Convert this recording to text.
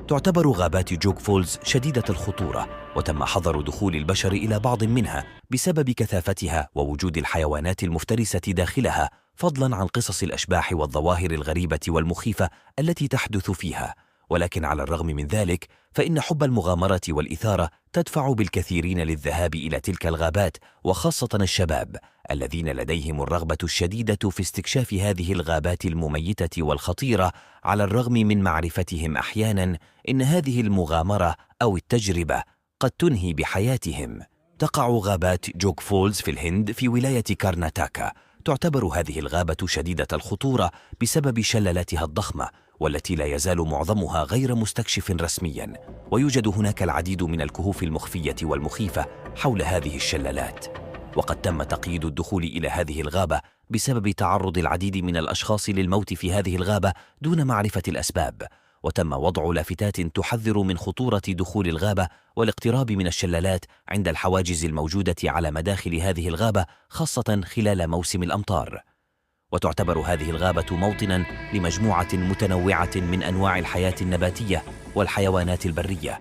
تعتبر غابات جوج فولز شديدة الخطورة، وتم حظر دخول البشر إلى بعض منها بسبب كثافتها ووجود الحيوانات المفترسة داخلها، فضلاً عن قصص الأشباح والظواهر الغريبة والمخيفة التي تحدث فيها. ولكن على الرغم من ذلك، فإن حب المغامرة والإثارة تدفع بالكثيرين للذهاب إلى تلك الغابات، وخاصة الشباب الذين لديهم الرغبة الشديدة في استكشاف هذه الغابات المميتة والخطيرة، على الرغم من معرفتهم أحياناً إن هذه المغامرة أو التجربة قد تنهي بحياتهم. تقع غابات جوج فولز في الهند في ولاية كارناتاكا. تعتبر هذه الغابة شديدة الخطورة بسبب شلالاتها الضخمة، والتي لا يزال معظمها غير مستكشف رسمياً، ويوجد هناك العديد من الكهوف المخفية والمخيفة حول هذه الشلالات. وقد تم تقييد الدخول إلى هذه الغابة بسبب تعرض العديد من الأشخاص للموت في هذه الغابة دون معرفة الأسباب، وتم وضع لافتات تحذر من خطورة دخول الغابة والاقتراب من الشلالات عند الحواجز الموجودة على مداخل هذه الغابة، خاصة خلال موسم الأمطار. وتعتبر هذه الغابة موطناً لمجموعة متنوعة من أنواع الحياة النباتية والحيوانات البرية،